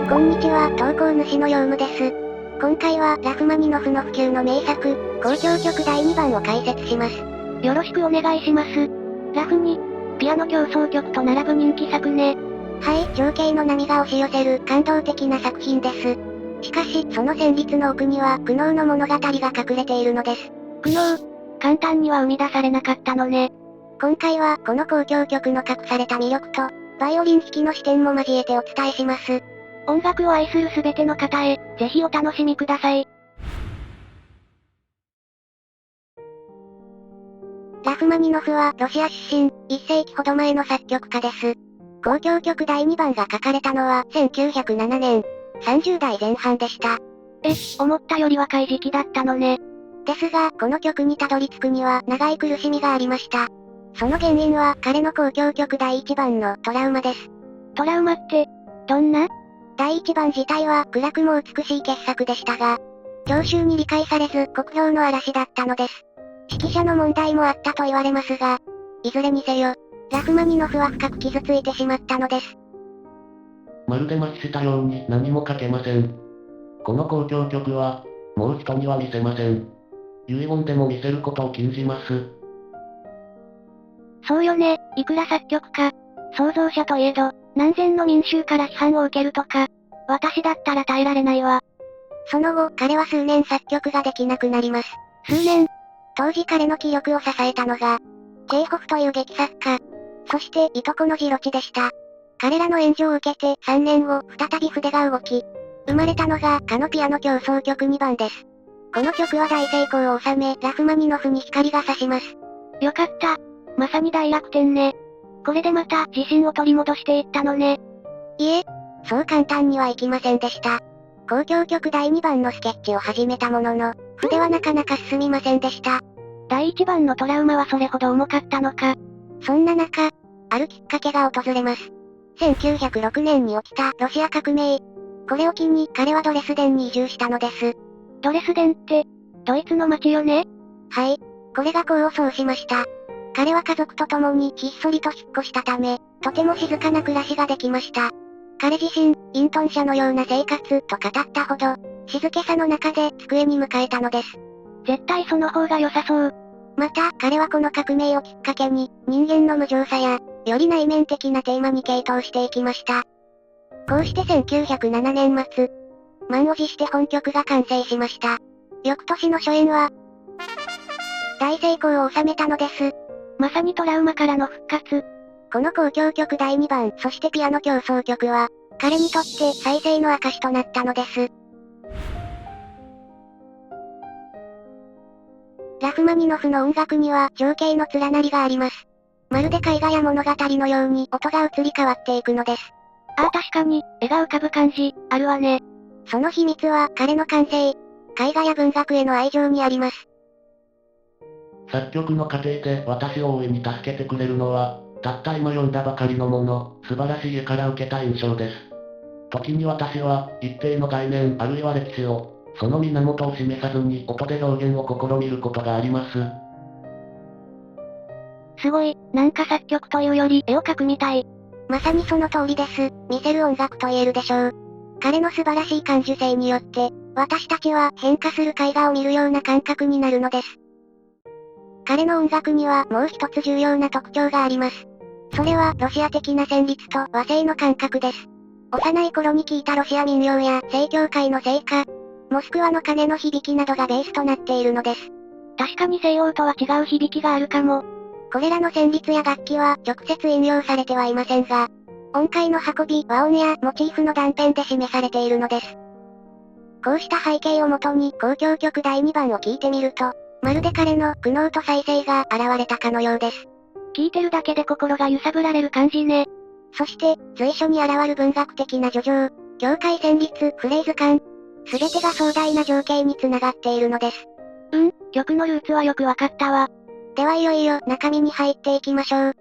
こんにちは、投稿主のヨウムです。今回は、ラフマニノフの不朽の名作、交響曲第2番を解説します。よろしくお願いします。ラフに、ピアノ協奏曲と並ぶ人気作ね。はい、情景の波が押し寄せる感動的な作品です。しかし、その旋律の奥には苦悩の物語が隠れているのです。苦悩、簡単には生み出されなかったのね。今回は、この交響曲の隠された魅力と、バイオリン弾きの視点も交えてお伝えします。音楽を愛するすべての方へ、ぜひお楽しみください。ラフマニノフはロシア出身、1世紀ほど前の作曲家です。交響曲第2番が書かれたのは1907年、30代前半でした。思ったより若い時期だったのね。ですが、この曲にたどり着くには長い苦しみがありました。その原因は彼の交響曲第1番のトラウマです。トラウマって、どんな？第1番自体は暗くも美しい傑作でしたが、聴衆に理解されず酷評の嵐だったのです。指揮者の問題もあったと言われますが、いずれにせよ、ラフマニノフは深く傷ついてしまったのです。まるで麻痺したように何も書けません。この交響曲は、もう人には見せません。遺言でも見せることを禁じます。そうよね、いくら作曲家、創造者といえど、何千の民衆から批判を受けるとか、私だったら耐えられないわ。その後、彼は数年作曲ができなくなります。数年。当時彼の気力を支えたのが、チェーホフという劇作家、そしていとこのジロチでした。彼らの援助を受けて3年後、再び筆が動き、生まれたのがかのピアノ協奏曲2番です。この曲は大成功を収め、ラフマニノフに光が差します。よかった。まさに大楽天ね。これでまた自信を取り戻していったのね。いえ、そう簡単にはいきませんでした。交響曲第2番のスケッチを始めたものの、筆はなかなか進みませんでした。第1番のトラウマはそれほど重かったのか。そんな中、あるきっかけが訪れます。1906年に起きたロシア革命。これを機に彼はドレスデンに移住したのです。ドレスデンって、ドイツの街よね？はい。これが功を奏しました。彼は家族と共にひっそりと引っ越したため、とても静かな暮らしができました。彼自身、イントン社のような生活と語ったほど、静けさの中で机に向かえたのです。絶対その方が良さそう。また、彼はこの革命をきっかけに、人間の無常さや、より内面的なテーマに傾倒していきました。こうして1907年末、満を持して本曲が完成しました。翌年の初演は、大成功を収めたのです。まさにトラウマからの復活。この交響曲第2番、そしてピアノ協奏曲は、彼にとって再生の証となったのです。ラフマニノフの音楽には情景の連なりがあります。まるで絵画や物語のように音が移り変わっていくのです。ああ確かに、絵が浮かぶ感じ、あるわね。その秘密は彼の感性、絵画や文学への愛情にあります。作曲の過程で私を大いに助けてくれるのは、たった今読んだばかりのもの、素晴らしい絵から受けた印象です。時に私は、一定の概念あるいは歴史を、その源を示さずに音で表現を試みることがあります。すごい、なんか作曲というより絵を描くみたい。まさにその通りです。見せる音楽と言えるでしょう。彼の素晴らしい感受性によって、私たちは変化する絵画を見るような感覚になるのです。彼の音楽にはもう一つ重要な特徴があります。それはロシア的な旋律と和声の感覚です。幼い頃に聴いたロシア民謡や正教会の聖歌、モスクワの鐘の響きなどがベースとなっているのです。確かに西洋とは違う響きがあるかも。これらの旋律や楽器は直接引用されてはいませんが、音階の運び、和音やモチーフの断片で示されているのです。こうした背景をもとに交響曲第2番を聴いてみると、まるで彼の苦悩と再生が現れたかのようです。聴いてるだけで心が揺さぶられる感じね。そして、随所に現る文学的な叙情、教会旋律、フレーズ感、すべてが壮大な情景につながっているのです。曲のルーツはよくわかったわ。ではいよいよ中身に入っていきましょう。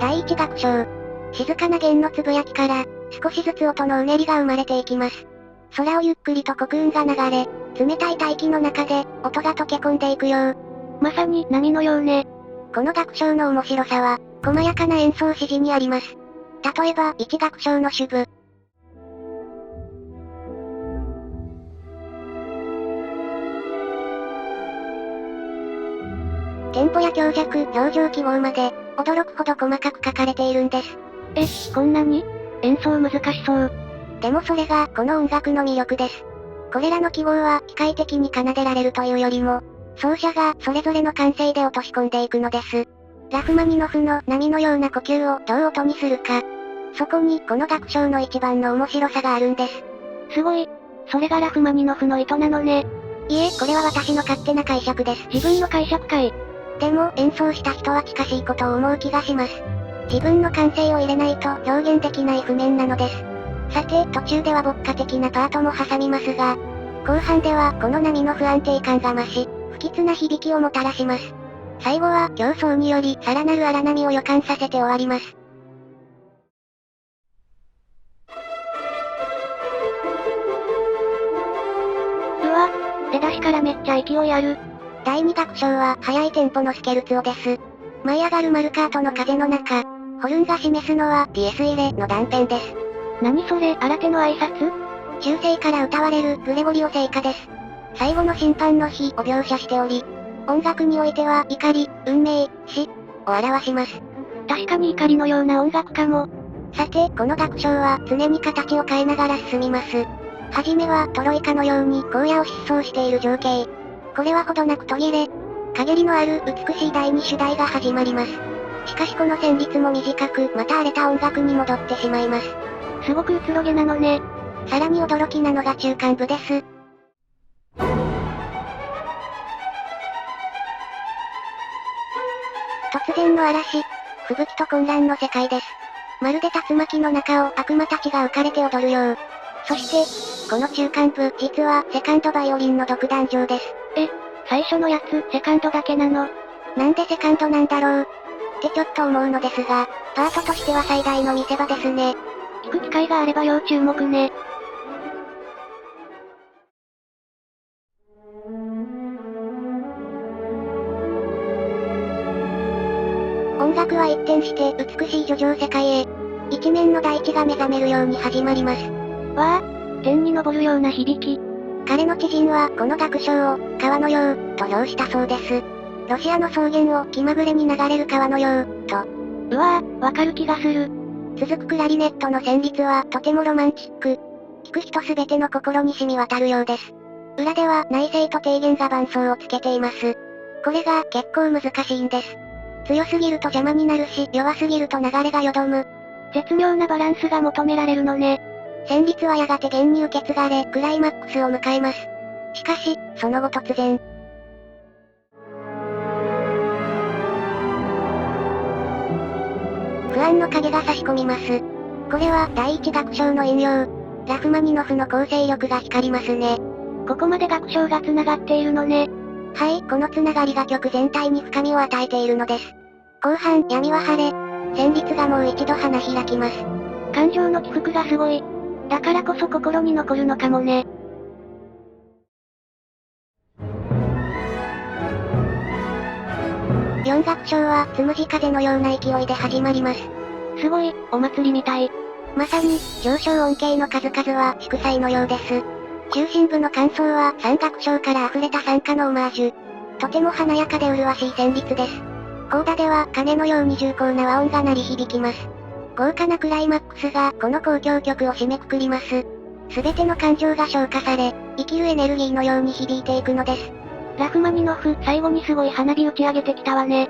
第一楽章。静かな弦のつぶやきから、少しずつ音のうねりが生まれていきます。空をゆっくりと黒雲が流れ、冷たい大気の中で、音が溶け込んでいくよう。まさに波のようね。この楽章の面白さは、細やかな演奏指示にあります。例えば、1楽章の主部。テンポや強弱、表情記号まで、驚くほど細かく書かれているんです。こんなに？演奏難しそう。でもそれが、この音楽の魅力です。これらの記号は、機械的に奏でられるというよりも、奏者が、それぞれの感性で落とし込んでいくのです。ラフマニノフの波のような呼吸をどう音にするか。そこに、この楽章の一番の面白さがあるんです。すごい。それがラフマニノフの意図なのね。いえ、これは私の勝手な解釈です。自分の解釈かい。でも、演奏した人は近しいことを思う気がします。自分の感性を入れないと表現できない譜面なのです。さて、途中では牧歌的なパートも挟みますが、後半ではこの波の不安定感が増し、不吉な響きをもたらします。最後は競争によりさらなる荒波を予感させて終わります。うわ、出だしからめっちゃ勢いある。第2楽章は速いテンポのスケルツォです。舞い上がるマルカートの風の中、ホルンが示すのはピエス入れの断片です。何それ、新手の挨拶？中世から歌われるグレゴリオ聖歌です。最後の審判の日を描写しており、音楽においては怒り、運命、死を表します。確かに怒りのような音楽かも。さて、この楽章は常に形を変えながら進みます。はじめはトロイカのように荒野を疾走している情景。これはほどなく途切れ、陰りのある美しい第二主題が始まります。しかしこの旋律も短く、また荒れた音楽に戻ってしまいます。すごくうつろげなのね。さらに驚きなのが中間部です。突然の嵐、吹雪と混乱の世界です。まるで竜巻の中を悪魔たちが浮かれて踊るよう。そして、この中間部、実はセカンドバイオリンの独壇場です。最初のやつ、セカンドだけなの？なんでセカンドなんだろうってちょっと思うのですが、パートとしては最大の見せ場ですね。聞く機会があれば要注目ね。音楽は一転して美しい叙情世界へ。一面の大地が目覚めるように始まります。わあ、天に昇るような響き。彼の知人はこの楽章を川のようと評したそうです。ロシアの草原を気まぐれに流れる川のようと。うわあ、わかる気がする。続くクラリネットの旋律はとてもロマンチック。聴く人すべての心に染み渡るようです。裏では内声と低弦が伴奏をつけています。これが結構難しいんです。強すぎると邪魔になるし、弱すぎると流れがよどむ。絶妙なバランスが求められるのね。旋律はやがて弦に受け継がれ、クライマックスを迎えます。しかし、その後突然。不安の影が差し込みます。これは第一楽章の引用。ラフマニノフの構成力が光りますね。ここまで楽章が繋がっているのね。はい、この繋がりが曲全体に深みを与えているのです。後半、闇は晴れ。旋律がもう一度花開きます。感情の起伏がすごい。だからこそ心に残るのかもね。4楽章は、つむじ風のような勢いで始まります。すごい、お祭りみたい。まさに、上昇音形の数々は祝祭のようです。中心部の感想は3楽章から溢れた参加のオマージュ。とても華やかで麗しい旋律です。コーダでは鐘のように重厚な和音が鳴り響きます。豪華なクライマックスがこの交響曲を締めくくります。すべての感情が消化され、生きるエネルギーのように響いていくのです。ラフマニノフ、最後にすごい花火打ち上げてきたわね。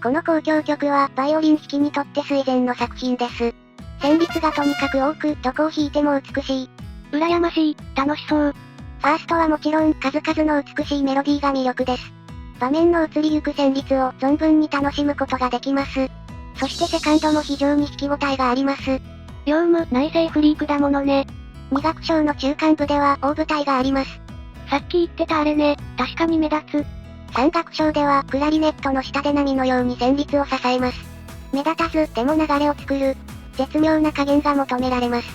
この交響曲はバイオリン弾きにとって垂涎の作品です。旋律がとにかく多く、どこを弾いても美しい。羨ましい、楽しそう。ファーストはもちろん数々の美しいメロディーが魅力です。場面の移りゆく旋律を存分に楽しむことができます。そしてセカンドも非常に弾き応えがあります。ヨウム、内声フリークだものね。2楽章の中間部では大舞台があります。さっき言ってたあれね、確かに目立つ。3楽章ではクラリネットの下で波のように旋律を支えます。目立たず、でも流れを作る。絶妙な加減が求められます。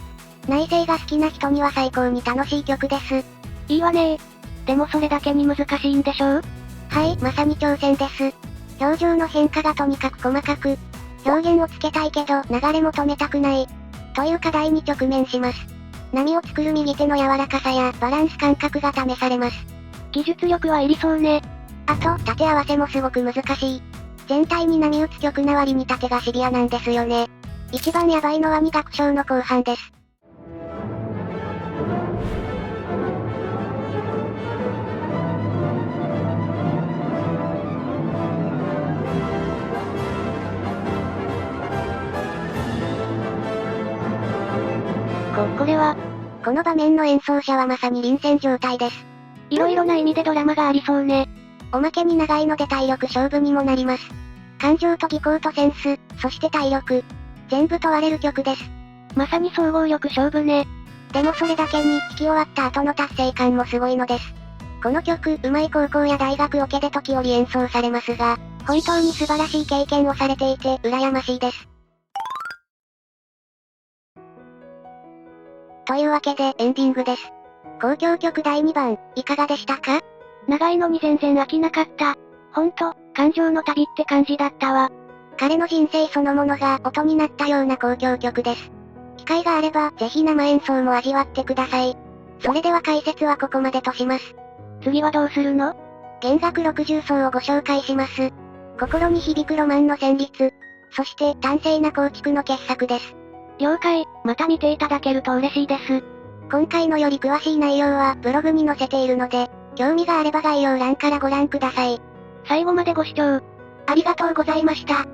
内政が好きな人には最高に楽しい曲です。いいわねでもそれだけに難しいんでしょう？はい、まさに挑戦です。表情の変化がとにかく細かく、表現をつけたいけど流れも止めたくない、という課題に直面します。波を作る右手の柔らかさやバランス感覚が試されます。技術力はいりそうね。あと、縦合わせもすごく難しい。全体に波打つ曲な割に縦がシビアなんですよね。一番ヤバいのは2楽章の後半です。これは、この場面の演奏者はまさに臨戦状態です。いろいろな意味でドラマがありそうね。おまけに長いので体力勝負にもなります。感情と技巧とセンス、そして体力。全部問われる曲です。まさに総合力勝負ね。でもそれだけに、弾き終わった後の達成感もすごいのです。この曲、上手い高校や大学オケで時折演奏されますが、本当に素晴らしい経験をされていて、羨ましいです。というわけで、エンディングです。交響曲第2番、いかがでしたか？長いのに全然飽きなかった。ほんと、感情の旅って感じだったわ。彼の人生そのものが音になったような交響曲です。機会があれば、ぜひ生演奏も味わってください。それでは解説はここまでとします。次はどうするの？弦楽60奏をご紹介します。心に響くロマンの旋律。そして端正な構築の傑作です。了解、また見ていただけると嬉しいです。今回のより詳しい内容はブログに載せているので、興味があれば概要欄からご覧ください。最後までご視聴ありがとうございました。